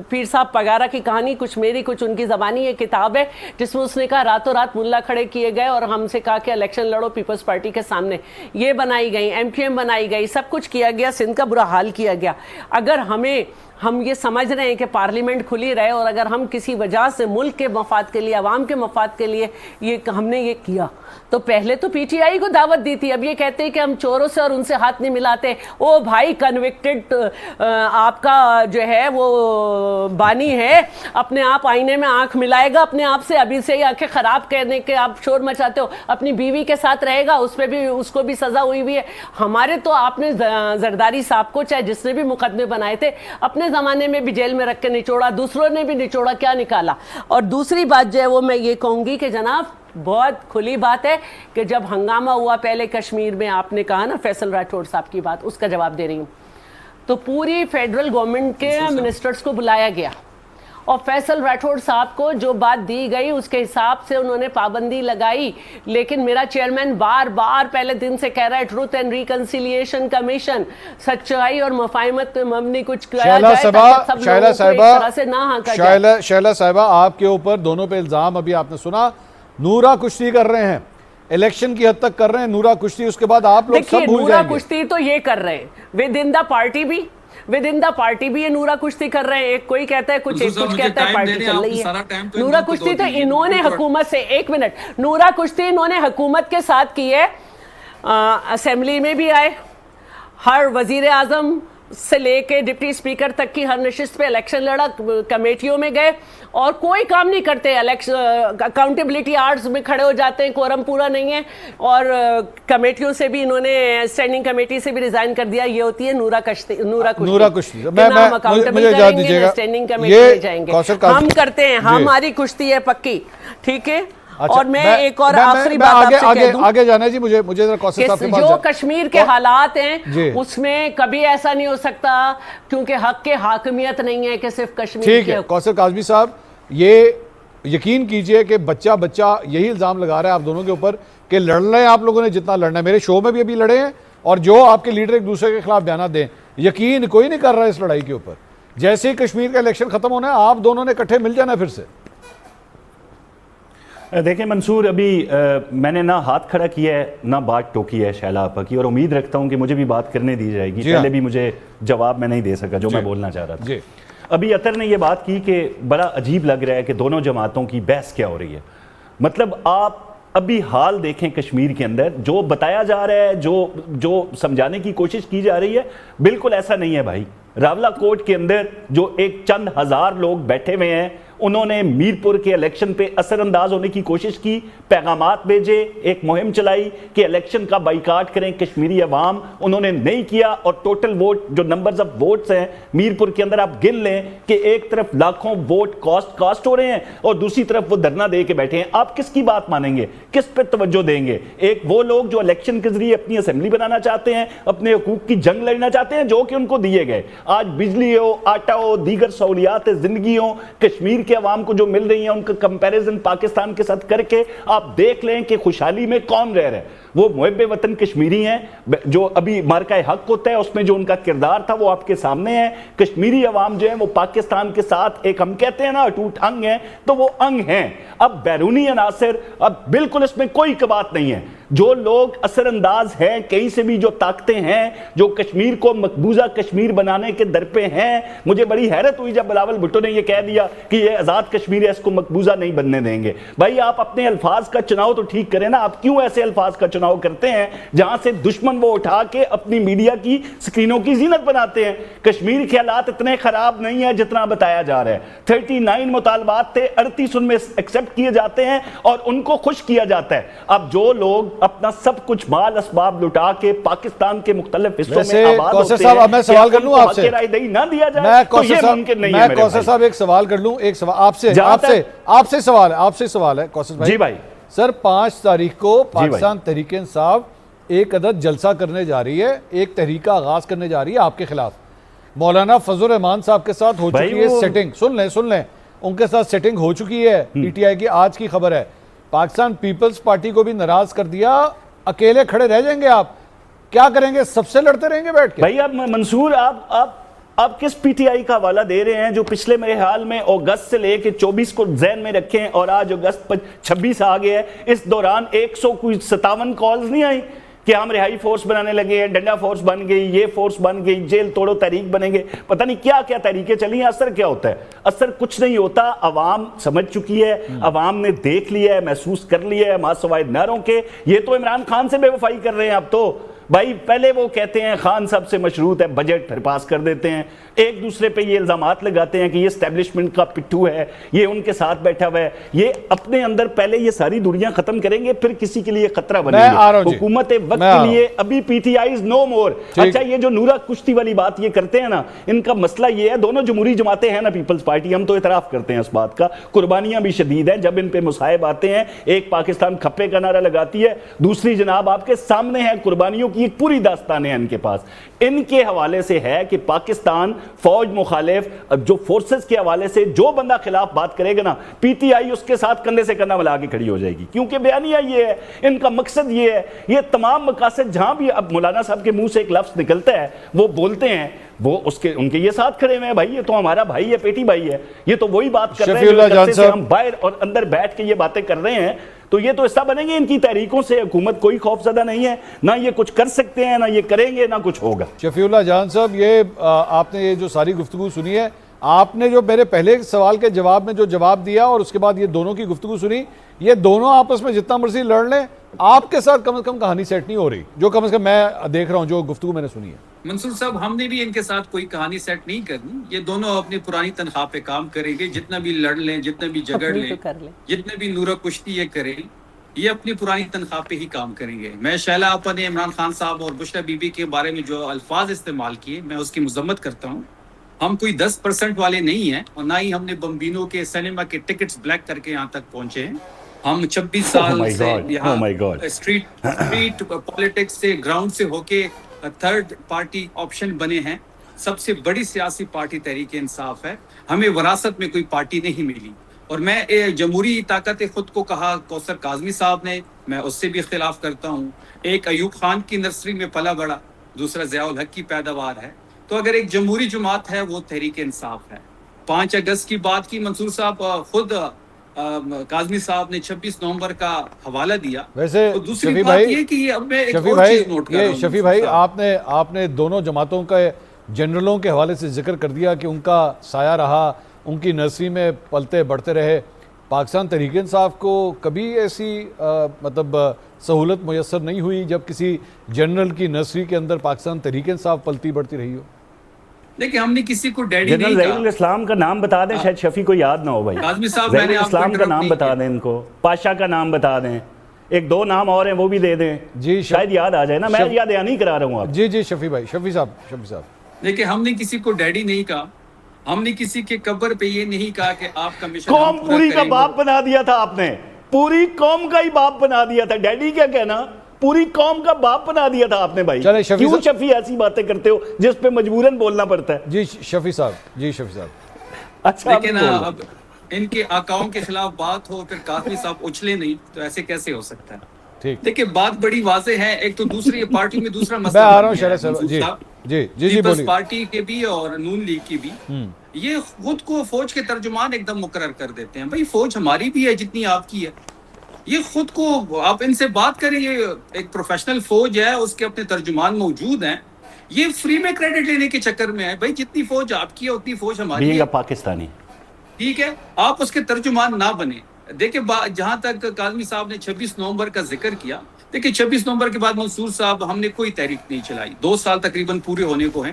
پیر صاحب پگارا کی کہانی، کچھ میری کچھ ان کی زبانی، یہ کتاب ہے جس میں اس نے کہا راتوں رات ملا کھڑے کیے گئے اور ہم سے کہا کہ الیکشن لڑو پیپلز پارٹی کے سامنے. یہ بنائی گئی، MQM بنائی گئی، سب کچھ کیا گیا، سندھ کا برا حال کیا گیا. اگر ہم یہ سمجھ رہے ہیں کہ پارلیمنٹ کھلی رہے، اور اگر ہم کسی وجہ سے ملک کے مفاد کے لیے، عوام کے مفاد کے لیے ہم نے یہ کیا، تو پہلے تو پی ٹی آئی کو دعوت دی تھی. اب یہ کہتے ہیں کہ ہم چوروں سے اور ان سے ہاتھ نہیں ملاتے. او بھائی، کنوکٹڈ آپ کا جو ہے وہ بانی ہے، اپنے آپ آئینے میں آنکھ ملائے گا اپنے آپ سے، ابھی سے ہی آنکھیں خراب کرنے کے آپ شور مچاتے ہو. اپنی بیوی کے ساتھ رہے گا، اس کو بھی سزا ہوئی ہے. ہمارے تو آپ نے زرداری صاحب کو، چاہے جس نے بھی مقدمے بنائے تھے، اپنے زمانے میں بھی جیل میں رکھ کے نچوڑا، دوسروں نے بھی نچوڑا، کیا نکالا. اور دوسری بات جو ہے وہ میں یہ کہوں گی کہ جناب بہت کھلی بات ہے کہ جب ہنگامہ ہوا پہلے کشمیر میں، آپ نے کہا نا فیصل راٹھوڑ صاحب کی بات، اس کا جواب دے رہی ہوں. تو پوری فیڈرل گورنمنٹ کے منسٹرز کو بلایا گیا، اور فیصل راٹھوڑ صاحب کو جو بات دی گئی اس کے حساب سے انہوں نے پابندی لگائی. لیکن میرا چیئرمین بار بار پہلے دن سے کہہ رہا ہے ٹروتھ اینڈ ریکنسیلیشن کمیشن، سچائی اور مفاہمت پہ مبنی کچھ کیا جائے تاکہ سب لوگوں کو ایک طرح سے نہ ہانکا جائے. شائلہ صاحبہ، آپ کے اوپر دونوں پہ الزام ابھی آپ نے سنا، نورا کشتی کر رہے ہیں، الیکشن کی حد تک کر رہے ہیں نورا کشتی، اس کے بعد آپ لوگ سب بھول جائیں گے. نورا کشتی تو یہ کر رہے ہیں ود ان دا پارٹی بھی یہ نورا کشتی کر رہے ہیں. ایک کوئی کہتا ہے کچھ، ایک کچھ کہتا ہے پارٹی چل رہی ہے. نورا کشتی تو انہوں نے حکومت سے، ایک منٹ، نورا کشتی انہوں نے حکومت کے ساتھ کی ہے. اسمبلی میں بھی آئے، ہر وزیر اعظم سے لے کے ڈپٹی اسپیکر تک کی ہر نشست پہ الیکشن لڑا، کمیٹیوں میں گئے اور کوئی کام نہیں کرتے. اکاؤنٹیبلٹی آرز میں کھڑے ہو جاتے ہیں، کورم پورا نہیں ہے، اور کمیٹیوں سے بھی انہوں نے، اسٹینڈنگ کمیٹی سے بھی ریزائن کر دیا. یہ ہوتی ہے نورا کشتی. ہم اکاؤنٹیبل کریں گے، اسٹینڈنگ کمیٹی میں جائیں گے، ہم کرتے ہیں، ہماری کشتی ہے پکی. ٹھیک ہے. اور میں ایک اور آخری بات آپ سے کہہ دوں، آگے جانا ہے جی، مجھے ذرا قوثر صاحب کے پاس جو کشمیر کے حالات ہیں اس میں کبھی ایسا نہیں ہو سکتا کیونکہ حق کے حاکمیت نہیں ہے کہ صرف کشمیر کے. ٹھیک ہے قوثر کاظمی صاحب، یہ یقین کیجئے کہ بچہ یہی الزام لگا رہا ہے آپ دونوں کے اوپر کہ لڑ رہے ہیں آپ لوگوں نے جتنا لڑنا ہے. میرے شو میں بھی ابھی لڑے ہیں، اور جو آپ کے لیڈر ایک دوسرے کے خلاف بیانات دیں، یقین کوئی نہیں کر رہا ہے اس لڑائی کے اوپر. جیسے ہی کشمیر کا الیکشن ختم ہونا ہے، آپ دونوں نے اکٹھے مل جانا ہے پھر سے. دیکھیں منصور، ابھی میں نے نہ ہاتھ کھڑا کیا ہے نہ بات ٹوکی ہے شائلہ آپا کی، اور امید رکھتا ہوں کہ مجھے بھی بات کرنے دی جائے گی. پہلے بھی مجھے جواب میں نہیں دے سکا جو میں بولنا چاہ رہا تھا. ابھی عطر نے یہ بات کی کہ بڑا عجیب لگ رہا ہے کہ دونوں جماعتوں کی بحث کیا ہو رہی ہے. مطلب آپ ابھی حال دیکھیں کشمیر کے اندر جو بتایا جا رہا ہے، جو سمجھانے کی کوشش کی جا رہی ہے، بالکل ایسا نہیں ہے بھائی. راولہ کوٹ کے اندر جو ایک چند ہزار لوگ بیٹھے ہوئے ہیں، انہوں نے میرپور کے الیکشن پہ اثر انداز ہونے کی کوشش کی، پیغامات بھیجے، ایک مہم چلائی کہ الیکشن کا بائیکاٹ کریں کشمیری عوام. انہوں نے نہیں کیا، اور ٹوٹل ووٹ جو نمبرز آف ووٹس ہیں میرپور کے اندر آپ گن لیں کہ ایک طرف لاکھوں ووٹ کاسٹ ہو رہے ہیں اور دوسری طرف وہ دھرنا دے کے بیٹھے ہیں. آپ کس کی بات مانیں گے؟ کس پہ توجہ دیں گے؟ ایک وہ لوگ جو الیکشن کے ذریعے اپنی اسمبلی بنانا چاہتے ہیں، اپنے حقوق کی جنگ لڑنا چاہتے ہیں جو کہ ان کو دیے گئے. آج بجلی ہو، آٹا ہو، دیگر سہولیات زندگی ہو، کشمیر کے عوام کو جو مل رہی ہیں ان کا کمپیریزن پاکستان کے ساتھ کر کے آپ دیکھ لیں کہ خوشحالی میں کون رہ رہا ہے. وہ محب وطن کشمیری ہیں جو ابھی مارکہ حق ہوتا ہے اس میں جو ان کا کردار تھا وہ آپ کے سامنے ہے. کشمیری عوام جو ہیں وہ پاکستان کے ساتھ ایک ہم کہتے ہیں نا اٹوٹ انگ ہیں, تو وہ انگ ہیں. اب بیرونی عناصر اب بالکل اس میں کوئی بات نہیں ہے. جو لوگ اثر انداز ہیں کہیں سے بھی, جو طاقتیں ہیں جو کشمیر کو مقبوضہ کشمیر بنانے کے در پہ ہیں, مجھے بڑی حیرت ہوئی جب بلاول بھٹو نے یہ کہہ دیا کہ یہ آزاد کشمیر ہے, اس کو مقبوضہ نہیں بننے دیں گے. بھائی آپ اپنے الفاظ کا چناؤ تو ٹھیک کریں نا, آپ کیوں ایسے الفاظ کا چناؤ کرتے ہیں جہاں سے دشمن وہ اٹھا کے اپنی میڈیا کی سکرینوں کی زینت بناتے ہیں. کشمیر کے حالات اتنے خراب نہیں ہیں جتنا بتایا جا رہا ہے. 39 مطالبات تھے, 38 ان میں ایکسیپٹ کیے جاتے ہیں اور ان کو خوش کیا جاتا ہے. اب جو لوگ اپنا سب کچھ مال اسباب لٹا کے پاکستان کے مختلف حصوں میں آباد ہوتے ہیں, میں سوال کر لوں آپ سے, رائے دہی نہ دیا جائے تو یہ ممکن نہیں ہے. میں کوثر صاحب ایک سوال کر لوں, ایک سوال آپ سے سوال ہے کوثر بھائی. جی بھائی. سر 5 تاریخ کو پاکستان تحریک انصاف ایک عدد جلسہ کرنے جا رہی ہے, ایک تحریک کا آغاز کرنے جا رہی ہے آپ کے خلاف. مولانا فضل الرحمان صاحب کے ساتھ ہو چکی ہے سیٹنگ, سن لیں ان کے ساتھ سیٹنگ ہو چکی ہے. پی ٹی آئی کی آج کی خبر ہے, پاکستان پیپلز پارٹی کو بھی ناراض کر دیا. اکیلے کھڑے رہ جائیں گے آپ, کیا کریں گے, سب سے لڑتے رہیں گے بیٹھ کے؟ بھائی اب منصور آپ کس پی ٹی آئی کا حوالہ دے رہے ہیں جو پچھلے میرے حال میں اگست سے لے کے 24 کو ذہن میں رکھیں اور آج اگست 26 آ گئے ہے, اس دوران 157 کالز نہیں آئی کہ ہم رہائی فورس بنانے لگے ہیں, ڈنڈا فورس بن گئی, یہ فورس بن گئی, جیل توڑو تحریک بنیں گے, پتہ نہیں کیا کیا تحریکیں چلی ہیں. اثر کیا ہوتا ہے؟ اثر کچھ نہیں ہوتا. عوام سمجھ چکی ہے, عوام نے دیکھ لیا ہے, محسوس کر لیا ہے ماسوائے ناروں کے. یہ تو عمران خان سے بے وفائی کر رہے ہیں اب تو. بھائی پہلے وہ کہتے ہیں خان صاحب سے مشروط ہے, بجٹ پھر پاس کر دیتے ہیں. ایک دوسرے پہ یہ الزامات لگاتے ہیں کہ یہ اسٹیبلشمنٹ کا پٹھو ہے, یہ ان کے ساتھ بیٹھا ہوا ہے. یہ اپنے اندر پہلے یہ ساری دنیا ختم کریں گے, پھر کسی کے لیے خطرہ بنیں گے. حکومت وقت کے لیے ابھی پی ٹی آئیز نو مور. اچھا یہ جو نورا کشتی والی بات یہ کرتے ہیں نا, ان کا مسئلہ یہ ہے, دونوں جمہوری جماعتیں ہیں نا پیپلز پارٹی, ہم تو اعتراف کرتے ہیں اس بات کا, قربانیاں بھی شدید ہیں. جب ان پہ مصائب آتے ہیں, ایک پاکستان کھپے کا نعرہ لگاتی ہے, دوسری جناب آپ کے سامنے ہے قربانیوں کی ایک پوری داستان ہے ان کے پاس. ان کے حوالے سے ہے کہ پاکستان فوج مخالف جو فورسز کے حوالے سے جو بندہ خلاف بات کرے گا نا, پی ٹی آئی اس کے ساتھ کندھے سے کندھا ملا کے کھڑی ہو جائے گی. کیونکہ بیانیہ یہ ہے, ان کا مقصد یہ ہے. یہ تمام مقاصد جہاں بھی اب مولانا صاحب کے منہ سے ایک لفظ نکلتا ہے وہ بولتے ہیں, وہ ان کے یہ ساتھ کھڑے ہوئے ہیں. بھائی یہ تو ہمارا بھائی ہے, پیٹی بھائی ہے, یہ تو وہی بات کر رہے ہیں ہم باہر اور اندر بیٹھ کے یہ باتیں کر رہے ہیں. تو یہ تو حصہ بنیں گے ان کی تحریکوں سے. حکومت کوئی خوف زدہ نہیں ہے, نہ یہ کچھ کر سکتے ہیں, نہ یہ کریں گے, نہ کچھ ہوگا. شفیع اللہ جان صاحب, یہ آپ نے یہ جو ساری گفتگو سنی ہے, آپ نے جو میرے پہلے سوال کے جواب میں جو جواب دیا اور اس کے بعد یہ دونوں کی گفتگو سنی, یہ دونوں آپس میں جتنا مرضی لڑ لیں, آپ کے ساتھ کم از کم کہانی سیٹ نہیں ہو رہی, جو کم از کم میں دیکھ رہا ہوں جو گفتگو میں نے سنی ہے. منصور صاحب ہم نے بھی ان کے ساتھ کوئی کہانی سیٹ نہیں کرنی. یہ دونوں اپنی پرانی تنخواہ پہ کام کریں گے, جتنا بھی لڑ لیں, جتنا بھی جگڑ لیں, جتنے بھی نورہ کشتی یہ کریں, یہ اپنی پرانی تنخواہ پہ ہی کام کریں گے. میں شیلا آپا نے عمران خان صاحب اور بشرا بی بی کے بارے میں جو الفاظ استعمال کیے, میں اس کی مذمت کرتا ہوں. ہم کوئی 10% والے نہیں ہیں, اور نہ ہی ہم نے بمبینو کے سینما کے ٹکٹس بلیک کر کے یہاں تک پہنچے ہیں. ہم 26 سال سے یہاں اسٹریٹ پولیٹکس سے, گراؤنڈ سے ہو کے تھرڈ پارٹی آپشن بنے ہیں. سب سے بڑی سیاسی پارٹی تحریک انصاف ہے. ہمیں وراثت میں کوئی پارٹی نہیں ملی. اور میں جمہوری طاقت خود کو کہا کوثر کاظمی صاحب نے, میں اس سے بھی اختلاف کرتا ہوں. ایک ایوب خان کی نرسری میں پلا بڑا, دوسرا ضیاء الحق کی پیداوار ہے. تو اگر ایک جمہوری جماعت ہے وہ تحریک انصاف ہے. 5 اگست کی بات کی منصور صاحب, خود کاظمی صاحب نے 26 نومبر کا حوالہ دیا. ویسے دوسری بات یہ کہ اب میں ایک اور چیز نوٹ کر رہا ہوں. شفیع بھائی, آپ نے دونوں جماعتوں کا جنرلوں کے حوالے سے ذکر کر دیا کہ ان کا سایہ رہا, ان کی نرسری میں پلتے بڑھتے رہے. پاکستان تحریک انصاف کو کبھی ایسی مطلب سہولت میسر نہیں ہوئی جب کسی جنرل کی نرسری کے اندر پاکستان تحریک انصاف پلتی بڑھتی رہی ہو؟ دیکھیں ہم نے کسی کو ڈیڈی نہیں کہا. جنرل اسلام کا نام بتا دیں, شاید شفیع کو یاد نہ ہو. بھائی کاظمی صاحب میں نے اسلام کا نام بتا دیں, ان کو پاشا کا نام بتا دیں, 1-2 نام اور ہیں وہ بھی دے دیں, جی شاید یاد آ جائے نا. میں یاد نہیں کرا رہا ہوں آپ. جی شفیع بھائی, شفیع صاحب دیکھیں ہم نے کسی کو ڈیڈی نہیں کہا, ہم نے کسی کے قبر پہ یہ نہیں کہا کہ آپ کا مشن قوم پوری کا باپ بنا دیا تھا آپ نے, پوری قوم کا ہی باپ بنا دیا تھا. ڈیڈی کیا کہنا, پوری قوم کا باپ بنا دیا تھا آپ نے. بھائی کیوں شفیع ایسی باتیں کرتے ہو جس پہ مجبوراً بولنا پڑتا ہے؟ جی شفیع صاحب. اچھا لیکن ان کے آقاؤں کے خلاف بات ہو پھر قاسمی صاحب اچھلے نہیں، تو ایسے کیسے ہو سکتا ہے؟ دیکھیں بات بڑی واضح ہے. ایک تو دوسری پارٹی میں دوسرا مسئلہ میں آ رہا ہوں شرح صاحب. جی پیپلز پارٹی کے بھی اور نون لیگ کی بھی یہ خود کو فوج کے ترجمان ایک دم مقرر کر دیتے ہیں. بھائی فوج ہماری بھی ہے جتنی آپ کی ہے. یہ خود کو آپ ان سے بات کریں، یہ ایک پروفیشنل فوج ہے، اس کے اپنے ترجمان موجود ہیں. یہ فری میں کریڈٹ لینے کے چکر میں ہے. بھائی جتنی فوج آپ کی ہے اتنی فوج ہماری ہے. پاکستانی ٹھیک ہے، آپ اس کے ترجمان نہ بنے. دیکھیں جہاں تک کاظمی صاحب نے 26 نومبر کا ذکر کیا، دیکھیں 26 نومبر کے بعد منصور صاحب ہم نے کوئی تحریک نہیں چلائی. 2 سال تقریباً پورے ہونے کو ہیں.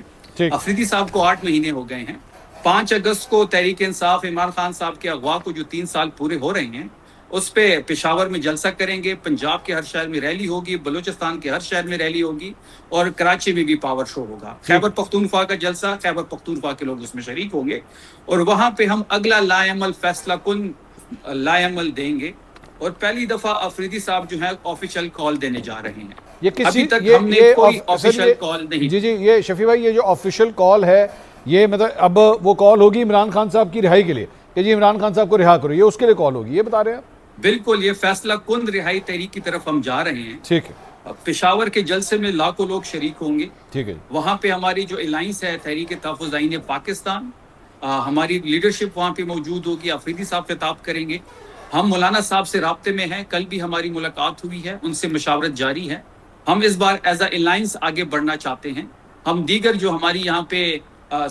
افریدی صاحب کو 8 مہینے ہو گئے ہیں. 5 اگست کو تحریک انصاف عمران خان صاحب کے اغوا کو جو 3 سال پورے ہو رہے ہیں، اس پہ پشاور میں جلسہ کریں گے، پنجاب کے ہر شہر میں ریلی ہوگی، بلوچستان کے ہر شہر میں ریلی ہوگی، اور کراچی میں بھی پاور شو ہوگا. خیبر پختونخوا کا جلسہ، خیبر پختونخوا کے لوگ اس میں شریک ہوں گے، اور وہاں پہ ہم اگلا لائعمل فیصلہ کن لائعمل دیں گے. اور پہلی دفعہ افریدی صاحب جو ہے آفیشیل کال دینے جا رہے ہیں. ابھی تک ہم نے کوئی آفیشیل کال نہیں. جی یہ شفیع بھائی، یہ جو آفیشیل کال ہے، یہ مطلب اب وہ کال ہوگی عمران خان صاحب کی رہائی کے لیے کہ جی عمران خان صاحب کو رہا کرو، یہ اس کے لیے کال ہوگی، یہ بتا رہے ہیں آپ؟ بالکل، یہ فیصلہ کن رہائی تحریک کی طرف ہم جا رہے ہیں. ٹھیک ہے. پشاور کے جلسے میں لاکھوں لوگ شریک ہوں گے. ٹھیک ہے. وہاں پہ ہماری جو الائنس ہے تحریک تحفظ آئین پاکستان، ہماری لیڈرشپ وہاں پہ موجود ہوگی. افریدی صاحب خطاب کریں گے. ہم مولانا صاحب سے رابطے میں ہیں، کل بھی ہماری ملاقات ہوئی ہے، ان سے مشاورت جاری ہے. ہم اس بار ایز اے الائنس آگے بڑھنا چاہتے ہیں. ہم دیگر جو ہماری یہاں پہ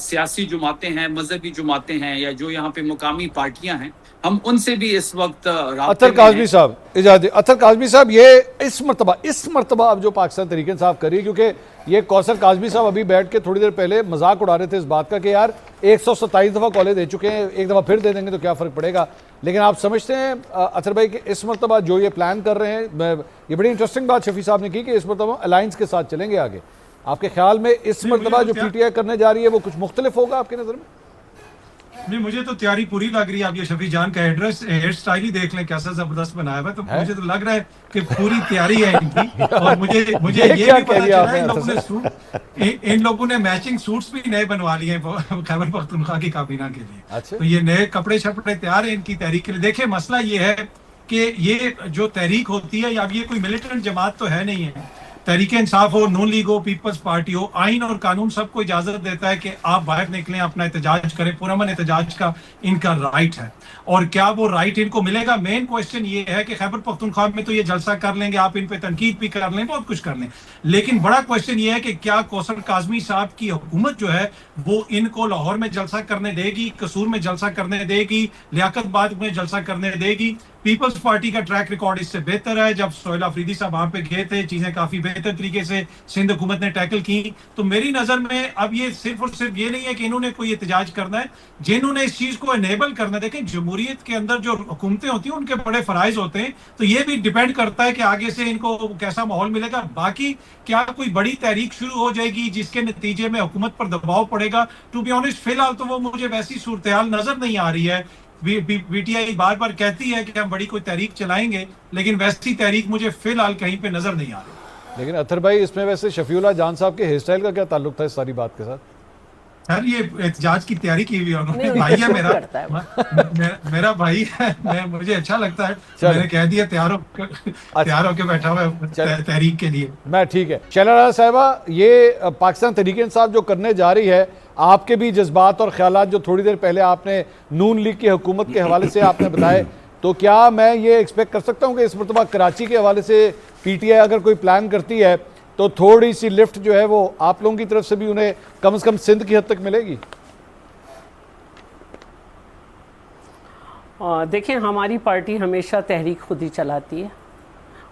سیاسی جماعتیں ہیں، مذہبی جماعتیں ہیں، یا جو یہاں پہ مقامی پارٹیاں ہیں، ہم ان سے بھی اس وقت اطہر کاظمی صاحب اجازت. اطہر کاظمی صاحب، یہ اس مرتبہ اب جو پاکستان تحریک انصاف کر رہی ہے، کیونکہ یہ کوثر کاظمی صاحب ابھی بیٹھ کے تھوڑی دیر پہلے مذاق اڑا رہے تھے اس بات کا کہ یار 127 دفعہ کالیں دے چکے ہیں، ایک دفعہ پھر دے دیں گے تو کیا فرق پڑے گا. لیکن آپ سمجھتے ہیں اطہر بھائی کہ اس مرتبہ جو یہ پلان کر رہے ہیں، یہ بڑی انٹرسٹنگ بات شفیع صاحب نے کی کہ اس مرتبہ الائنس کے ساتھ چلیں گے آگے. آپ کے خیال میں اس مرتبہ جو پی ٹی آئی کرنے جا رہی ہے وہ کچھ مختلف ہوگا آپ کی نظر میں؟ نہیں، مجھے تو تیاری پوری لگ رہی ہے. آپ یہ شفیع جان کا ہیئر سٹائل ہی دیکھ لیں کیسا زبردست بنایا ہوا ہے. تو مجھے تو لگ رہا ہے کہ پوری تیاری ہے ان کی. اور مجھے یہ بھی پتا چلا ان لوگوں نے میچنگ سوٹس بھی نئے بنوا لیے ہیں خیبر پختونخوا کی کابینہ کے لیے. تو یہ نئے کپڑے شپڑے تیار ہیں ان کی تحریک کے لیے. دیکھیں مسئلہ یہ ہے کہ یہ جو تحریک ہوتی ہے، اب یہ کوئی ملیٹنٹ جماعت تو ہے نہیں ہے. تحریک انصاف ہو، نون لیگ ہو، پیپلز پارٹی ہو، آئین اور قانون سب کو اجازت دیتا ہے کہ آپ باہر نکلیں، اپنا احتجاج کریں. پرامن احتجاج کا ان کا رائٹ ہے. اور کیا وہ رائٹ ان کو ملے گا؟ مین کوشچن یہ ہے کہ خیبر پختونخوا میں تو یہ جلسہ کر لیں گے، آپ ان پہ تنقید بھی کر لیں، بہت کچھ کر لیں، لیکن بڑا کوشچن یہ ہے کہ کیا کوثر کاظمی صاحب کی حکومت جو ہے وہ ان کو لاہور میں جلسہ کرنے دے گی، قصور میں جلسہ کرنے دے گی، لیاقت آباد میں جلسہ کرنے دے گی؟ پیپلز پارٹی کا ٹریک ریکارڈ اس سے بہتر ہے. جب سہیل افریدی صاحب وہاں پہ گئے تھے، چیزیں کافی بہتر طریقے سے سندھ حکومت نے ٹیکل کی. تو میری نظر میں اب یہ صرف اور صرف یہ نہیں ہے کہ انہوں نے کوئی احتجاج کرنا ہے، جنہوں نے اس چیز کو انیبل کرنا ہے. دیکھیں جمہوریت کے اندر جو حکومتیں ہوتی ہیں ان کے بڑے فرائض ہوتے ہیں، تو یہ بھی ڈیپینڈ کرتا ہے کہ آگے سے ان کو کیسا ماحول ملے گا. باقی کیا کوئی بڑی تحریک شروع ہو جائے گی جس کے نتیجے میں حکومت پر دباؤ پڑے گا؟ ٹو بی آنیسٹ فی الحال تو وہ مجھے ویسی صورتحال نظر نہیں آ رہی ہے. پی ٹی آئی بار بار کہتی ہے کہ ہم بڑی کوئی تحریک چلائیں گے، لیکن ویسی تحریک مجھے فی الحال کہیں پہ نظر نہیں آ رہی. لیکن اطہر بھائی، اس میں ویسے شفیع اللہ جان صاحب کے ہیئر سٹائل کا کیا تعلق تھا اس ساری بات کے ساتھ؟ سر یہ احتجاج کی تیاری کی ہوئی ہے انہوں نے. بھائی ہے میرا بھائی ہے، مجھے اچھا لگتا ہے. میں نے کہہ دیا تیار ہو کے بیٹھا ہوا ہے تحریک کے لیے. میں ٹھیک ہے. شیلا رانا صاحبہ، یہ پاکستان تحریک انصاف جو کرنے جا رہی ہے، آپ کے بھی جذبات اور خیالات جو تھوڑی دیر پہلے آپ نے نون لیگ کی حکومت کے حوالے سے آپ نے بتائے، تو کیا میں یہ ایکسپیکٹ کر سکتا ہوں کہ اس مرتبہ کراچی کے حوالے سے پی ٹی آئی اگر کوئی پلان کرتی ہے تو تھوڑی سی لفٹ جو ہے وہ آپ لوگوں کی طرف سے بھی انہیں کم از کم سندھ کی حد تک ملے گی؟ دیکھیں، ہماری پارٹی ہمیشہ تحریک خود ہی چلاتی ہے.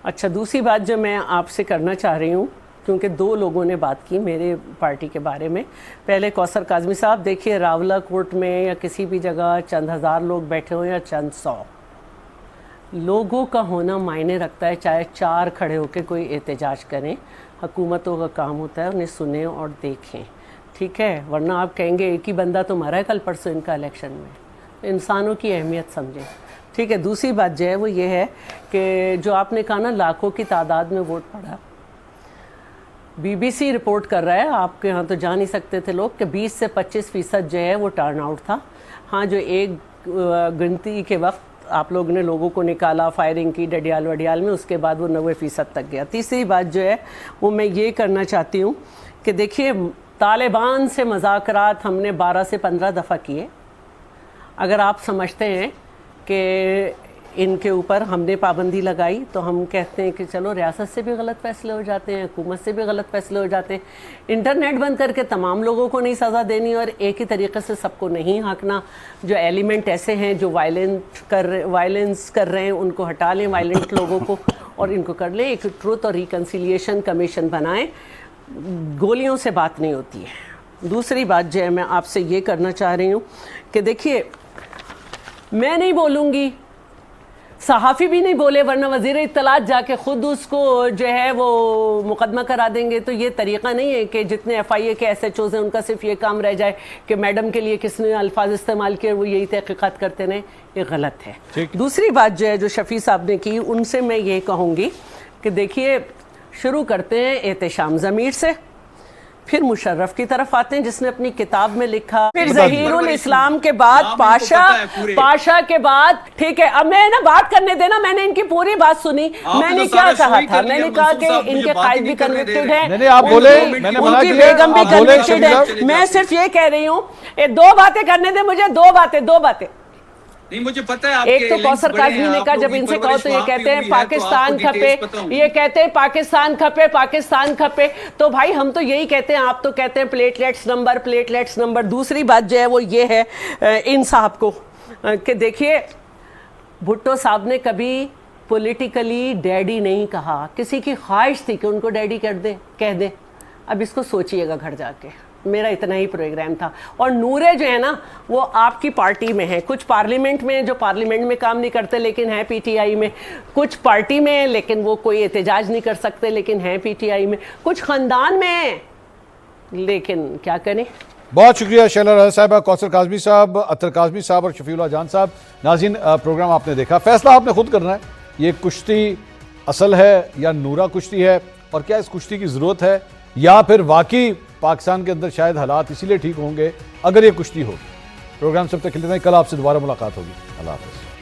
اچھا، دوسری بات جو میں آپ سے کرنا چاہ رہی ہوں، کیونکہ 2 لوگوں نے بات کی میرے پارٹی کے بارے میں. پہلے کوثر کاظمی صاحب، دیکھیے راولہ کوٹ میں یا کسی بھی جگہ چند ہزار لوگ بیٹھے ہوں یا چند 100، لوگوں کا ہونا معنی رکھتا ہے. چاہے 4 کھڑے ہو کے کوئی احتجاج کریں، حکومتوں کا کام ہوتا ہے انہیں سنیں اور دیکھیں، ٹھیک ہے؟ ورنہ آپ کہیں گے ایک ہی بندہ تو مرا ہے کل پرسوں ان کا الیکشن میں. انسانوں کی اہمیت سمجھیں، ٹھیک ہے؟ دوسری بات جو ہے وہ یہ ہے کہ جو آپ نے کہا نا لاکھوں کی تعداد میں ووٹ پڑا، بی بی سی رپورٹ کر رہا ہے، آپ کے ہاں تو جا نہیں سکتے تھے لوگ، کہ 20 سے 25% جو ہے وہ ٹرن آؤٹ تھا. ہاں جو ایک گنتی کے وقت آپ لوگوں نے لوگوں کو نکالا فائرنگ کی ڈڈیال وڈیال میں، اس کے بعد وہ 90% تک گیا۔ تیسری بات جو ہے وہ میں یہ کرنا چاہتی ہوں کہ دیکھیے طالبان سے مذاکرات ہم نے 12 سے 15 دفعہ کیے۔ اگر آپ سمجھتے ہیں کہ ان کے اوپر ہم نے پابندی لگائی تو ہم کہتے ہیں کہ چلو ریاست سے بھی غلط فیصلے ہو جاتے ہیں، حکومت سے بھی غلط فیصلے ہو جاتے ہیں۔ انٹرنیٹ بند کر کے تمام لوگوں کو نہیں سزا دینی اور ایک ہی طریقے سے سب کو نہیں ہانکنا۔ جو ایلیمنٹ ایسے ہیں جو وائلنس کر رہے ہیں ان کو ہٹا لیں، وائلنٹ لوگوں کو، اور ان کو کر لیں۔ ایک ٹروتھ اور ریکنسیلیشن کمیشن بنائیں، گولیوں سے بات نہیں ہوتی ہے۔ دوسری بات جو ہے میں آپ سے یہ کرنا چاہ رہی ہوں کہ دیکھیے میں نہیں بولوں گی، صحافی بھی نہیں بولے، ورنہ وزیر اطلاعات جا کے خود اس کو جو ہے وہ مقدمہ کرا دیں گے۔ تو یہ طریقہ نہیں ہے کہ جتنے ایف آئی اے کے ایس ایچ اوز ہیں ان کا صرف یہ کام رہ جائے کہ میڈم کے لیے کس نے الفاظ استعمال کیے وہ یہی تحقیقات کرتے رہیں، یہ غلط ہے۔ دوسری بات جو ہے جو شفیع صاحب نے کی، ان سے میں یہ کہوں گی کہ دیکھیے شروع کرتے ہیں احتشام ضمیر سے، پھر مشرف کی طرف آتے ہیں جس نے اپنی کتاب میں لکھا، پھر ظہیر الاسلام کے بعد پاشا کے بعد، ٹھیک ہے اب میں نا بات کرنے دینا، میں نے ان کی پوری بات سنی۔ میں نے کیا کہا تھا؟ میں نے کہا کہ ان کے قائد بھی کنوکٹڈ ہیں، ان کی بیگم بھی کنوکٹڈ ہے۔ میں صرف یہ کہہ رہی ہوں 2 باتیں کرنے دیں مجھے، 2 باتیں۔ نہیں مجھے پتہ ہے ایک تو کوثر قاضمی نے کہا جب ان سے کہو تو یہ کہتے ہیں پاکستان کھپے، یہ کہتے ہیں پاکستان کھپے، تو بھائی ہم تو یہی کہتے ہیں، آپ تو کہتے ہیں پلیٹلیٹس نمبر۔ دوسری بات جو ہے وہ یہ ہے ان صاحب کو کہ دیکھیے بھٹو صاحب نے کبھی پولیٹیکلی ڈیڈی نہیں کہا، کسی کی خواہش تھی کہ ان کو ڈیڈی کہہ دے۔ اب اس کو سوچئے گا گھر جا کے، میرا اتنا ہی پروگرام تھا۔ اور نورے جو ہے نا وہ آپ کی پارٹی میں ہیں، کچھ پارلیمنٹ میں جو پارلیمنٹ میں کام نہیں کرتے لیکن ہیں پی ٹی آئی میں، کچھ پارٹی میں ہیں لیکن وہ کوئی احتجاج نہیں کر سکتے لیکن ہیں پی ٹی آئی میں، کچھ خاندان میں ہیں لیکن کیا کریں۔ بہت شکریہ شیلا راجہ صاحبہ، کوثر قاضمی صاحب، اطہر قاضمی صاحب اور شفیع اللہ جان صاحب۔ ناظرین پروگرام آپ نے دیکھا، فیصلہ آپ نے خود کرنا ہے، یہ کشتی اصل ہے یا نورا کشتی ہے، اور کیا اس کشتی کی ضرورت ہے، یا پھر واقعی پاکستان کے اندر شاید حالات اسی لیے ٹھیک ہوں گے اگر یہ کشتی ہو۔ پروگرام سب تک کے لیے کل آپ سے دوبارہ ملاقات ہوگی۔ اللہ حافظ۔